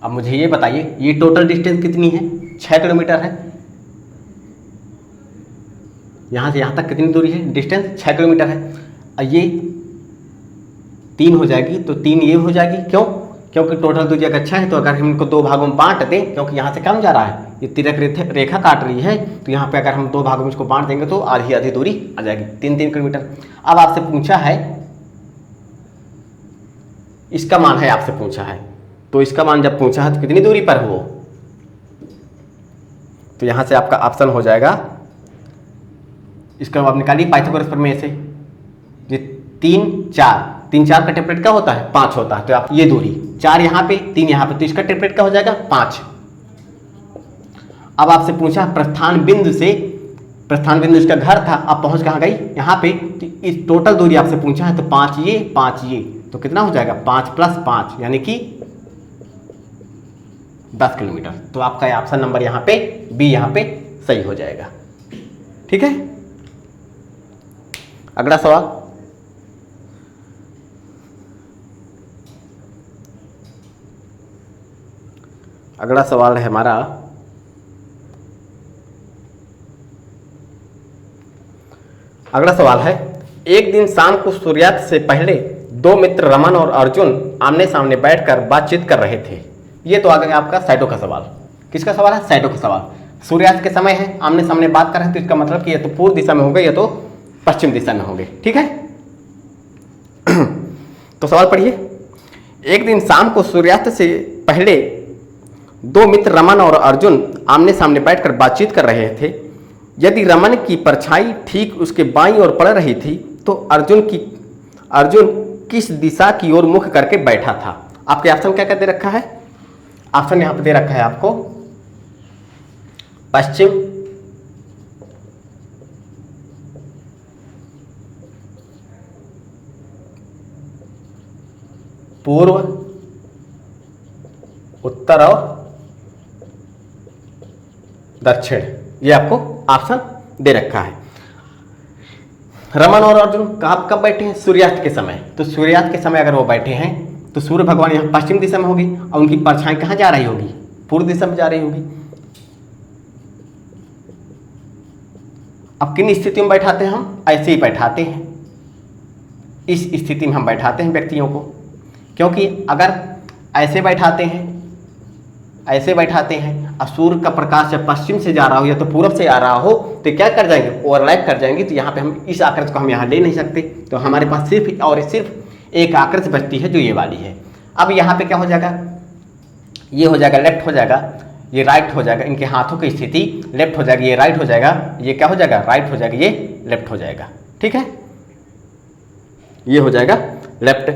अब मुझे ये बताइए, ये टोटल डिस्टेंस कितनी है, 6 किलोमीटर है। यहाँ से यहाँ तक कितनी दूरी है, डिस्टेंस 6 किलोमीटर है। और ये 3 हो जाएगी, तो 3 ये हो जाएगी, क्यों, क्योंकि टोटल दूरी अगर 6 है, तो अगर हम इनको 2 भागों में बांट दें, क्योंकि यहाँ से कम जा रहा है, ये तिरक रेखा काट रही है, तो यहाँ पे अगर हम 2 भागों में इसको बांट देंगे तो आधी आधी दूरी आ जाएगी, 3-3 किलोमीटर। अब आपसे पूछा है, इसका मान है, आपसे पूछा है, तो इसका मान जब पूछा है तो कितनी दूरी पर हो, तो यहाँ से आपका ऑप्शन हो जाएगा, इसका आप निकालिए पाइथागोरस प्रमेय से, ये 3, 4, 3 4 का टेम्परेट क्या होता है 5 होता है। तो आप ये दूरी 4 यहाँ पे 3 यहाँ पे, तो इसका टेम्परेट क्या हो जाएगा 5। अब आपसे पूछा प्रस्थान बिंदु से, प्रस्थान बिंदु इसका घर था, अब पहुंच कहाँ गई यहाँ पे, तो इस टोटल दूरी आपसे पूछा है तो 5 ये, तो कितना हो जाएगा 5 + 5 यानी कि 10 किलोमीटर। तो आपका ऑप्शन नंबर यहाँ पे बी यहाँ पे सही हो जाएगा। ठीक है, अगला सवाल। अगला सवाल है हमारा, अगला सवाल है एक दिन शाम को सूर्यास्त से पहले 2 मित्र रमन और अर्जुन आमने सामने बैठकर बातचीत कर रहे थे। ये तो आ गया आपका साइडो का सवाल। किसका सवाल है? साइडो का सवाल। सूर्यास्त के समय है, आमने सामने बात कर रहे हैं, तो इसका मतलब कि ये तो पूर्व दिशा में होंगे या तो पश्चिम दिशा में होंगे। ठीक है, तो सवाल पढ़िए। एक दिन शाम को सूर्यास्त से पहले 2 मित्र रमन और अर्जुन आमने सामने बैठकर बातचीत कर रहे थे। यदि रमन की परछाई ठीक उसके बाईं ओर पड़ रही थी तो अर्जुन किस दिशा की ओर मुख करके बैठा था? आपके ऑप्शन क्या क्या दे रखा है? ऑप्शन यहां पे दे रखा है आपको पश्चिम, पूर्व, उत्तर और दक्षिण। ये आपको ऑप्शन दे रखा है। रमन और अर्जुन कब बैठे हैं? सूर्यास्त के समय। तो सूर्यास्त के समय अगर वो बैठे हैं तो सूर्य भगवान यहाँ पश्चिम दिशा में होगी और उनकी परछाई कहाँ जा रही होगी? पूर्व दिशा में जा रही होगी। अब किन स्थितियों में बैठाते हैं हम? ऐसे ही बैठाते हैं, इस स्थिति में हम बैठाते हैं व्यक्तियों को, क्योंकि अगर ऐसे बैठाते हैं, ऐसे बैठाते हैं और सूर्य का प्रकाश जब पश्चिम से जा रहा हो या तो पूर्व से आ रहा हो तो क्या कर जाएंगे? ओवरलैप कर जाएंगे। तो यहाँ पे हम इस आकृति को हम यहाँ ले नहीं सकते, तो हमारे पास सिर्फ और सिर्फ एक आकृति बचती है जो ये वाली है। अब यहाँ पे क्या हो जाएगा? ये हो जाएगा लेफ्ट हो जाएगा, ये राइट हो जाएगा। इनके हाथों की स्थिति लेफ्ट हो जाएगी, ये राइट हो जाएगा, ये क्या हो जाएगा? राइट हो जाएगा, ये लेफ्ट हो जाएगा। ठीक है, ये हो जाएगा लेफ्ट।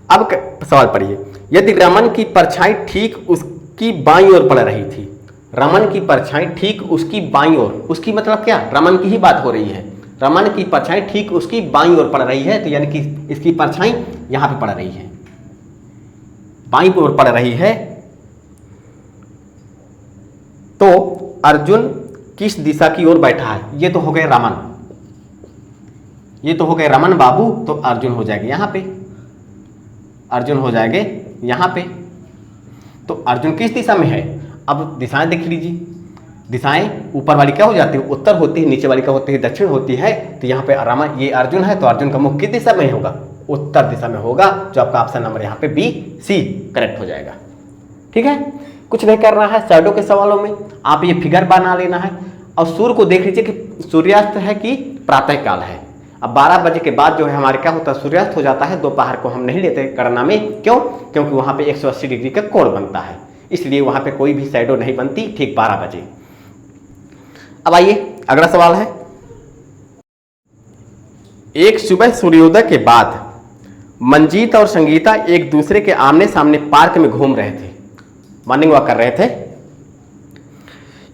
अब सवाल पढ़िए। यदि रमन की परछाई ठीक उसकी बाईं ओर पड़ रही थी, रमन की परछाई ठीक उसकी बाईं ओर, उसकी मतलब क्या? रमन की ही बात हो रही है। रमन की परछाई ठीक उसकी बाईं ओर पड़ रही है, तो यानी कि इसकी परछाई यहां पे पड़ रही है, बाईं ओर पड़ रही है। तो अर्जुन किस दिशा की ओर बैठा है? ये तो हो गए रमन, ये तो हो गए रमन बाबू, तो अर्जुन हो जाएंगे यहां पे, अर्जुन हो जाएंगे यहां पे। तो अर्जुन किस दिशा में है? अब दिशाएं देख लीजिए, दिशाएं ऊपर वाली क्या हो जाती है? उत्तर होती है, नीचे वाली क्या होती है? दक्षिण होती है। तो यहाँ पे रमन, ये अर्जुन है, तो अर्जुन का मुख किस दिशा में होगा? उत्तर दिशा में होगा, जो आपका ऑप्शन नंबर यहाँ पे बी सी करेक्ट हो जाएगा। ठीक है, कुछ नहीं करना है शैडो के सवालों में, आप ये फिगर बना लेना है और सूर्य को देख लीजिए कि सूर्यास्त है कि प्रातः काल है। अब 12 बजे के बाद जो है हमारे क्या होता है? सूर्यास्त हो जाता है। दोपहर को हम नहीं लेते गणना में, क्यों? क्योंकि वहाँ पे 180 डिग्री का कोण बनता है, इसलिए वहाँ पे कोई भी शैडो नहीं बनती ठीक 12 बजे। अब आइए अगला सवाल है। एक सुबह सूर्योदय के बाद मंजीत और संगीता एक दूसरे के आमने सामने पार्क में घूम रहे थे, मॉर्निंग वॉक कर रहे थे।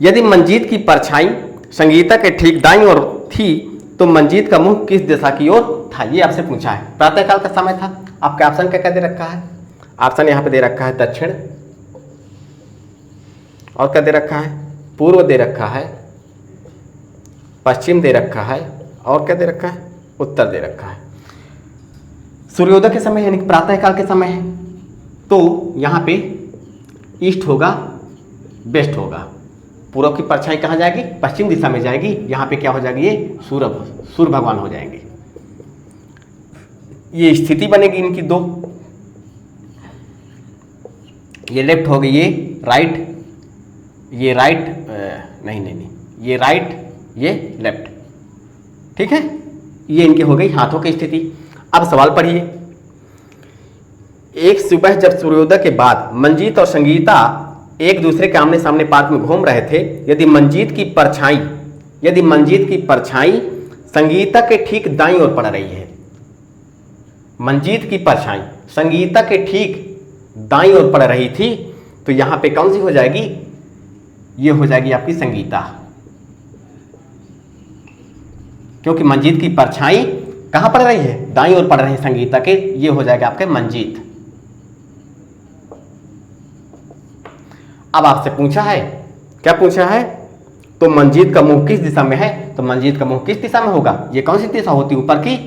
यदि मंजीत की परछाई संगीता के ठीक दाईं ओर थी तो मंजीत का मुंह किस दिशा की ओर था? ये आपसे पूछा है। प्रातःकाल का समय था। आपके ऑप्शन क्या क्या दे रखा है? ऑप्शन यहाँ पे दे रखा है दक्षिण, और क्या दे रखा है? पूर्व दे रखा है, पश्चिम दे रखा है, और क्या दे रखा है? उत्तर दे रखा है। सूर्योदय के समय यानी प्रातःकाल के समय है, तो यहाँ पे ईस्ट होगा, वेस्ट होगा। पूर्व की परछाई कहाँ जाएगी? पश्चिम दिशा में जाएगी। यहाँ पे क्या हो जाएगी? ये सूर्य भगवान हो जाएंगे। ये स्थिति बनेगी इनकी दो, ये लेफ्ट हो गई, ये राइट, ये राइट, नहीं, ये राइट, ये लेफ्ट। ठीक है, ये इनके हो गई हाथों की स्थिति। अब सवाल पढ़िए। एक सुबह जब सूर्योदय के बाद मंजीत और संगीता एक दूसरे के आमने सामने पार्क में घूम रहे थे, यदि मंजीत की परछाई संगीता के ठीक दाईं ओर पड़ रही है, मंजीत की परछाई संगीता के ठीक दाईं ओर पड़ रही थी, तो यहाँ पे कौन सी हो जाएगी, ये हो जाएगी आपकी संगीता, क्योंकि मंजीत की परछाई कहाँ पड़ रही है, दाईं ओर पड़ रही है संगीता के, ये हो जाएगा आपके मंजीत। अब आपसे पूछा है, क्या पूछा है, तो मंजीत का मुंह किस दिशा में है, तो मंजीत का मुंह किस दिशा में होगा, ये कौन सी दिशा होती है, ऊपर की,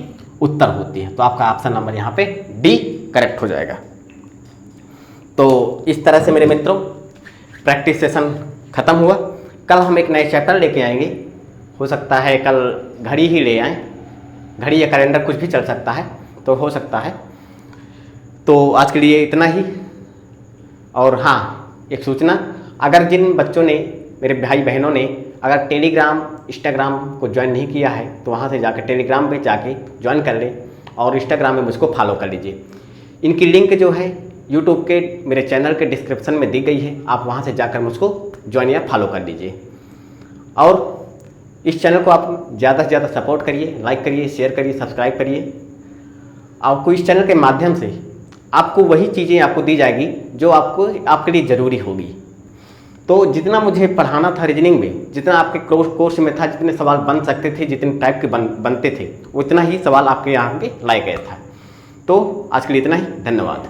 उत्तर होती है। तो आपका ऑप्शन नंबर यहाँ पे डी करेक्ट हो जाएगा। तो इस तरह से मेरे मित्रों प्रैक्टिस सेशन खत्म हुआ। कल हम एक नए चैप्टर लेके आएंगे, हो सकता है कल घड़ी ही ले आएँ, घड़ी या कैलेंडर कुछ भी चल सकता है, तो हो सकता है। तो आज के लिए इतना ही। और हाँ, एक सूचना, अगर जिन बच्चों ने, मेरे भाई बहनों ने अगर टेलीग्राम इंस्टाग्राम को ज्वाइन नहीं किया है, तो वहाँ से जाकर टेलीग्राम पे जाके ज्वाइन कर ले और इंस्टाग्राम में मुझको फॉलो कर लीजिए। इनकी लिंक जो है यूट्यूब के मेरे चैनल के डिस्क्रिप्शन में दी गई है, आप वहाँ से जाकर मुझको ज्वाइन या फॉलो कर लीजिए। और इस चैनल को आप ज़्यादा से ज़्यादा सपोर्ट करिए, लाइक करिए, शेयर करिए, सब्सक्राइब करिए। आपको इस चैनल के माध्यम से आपको वही चीज़ें आपको दी जाएगी जो आपको आपके लिए ज़रूरी होगी। तो जितना मुझे पढ़ाना था रीजनिंग में, जितना आपके कोर्स में था, जितने सवाल बन सकते थे, जितने टाइप के बनते थे, उतना ही सवाल आपके यहाँ पे लाए गए था। तो आज के लिए इतना ही, धन्यवाद।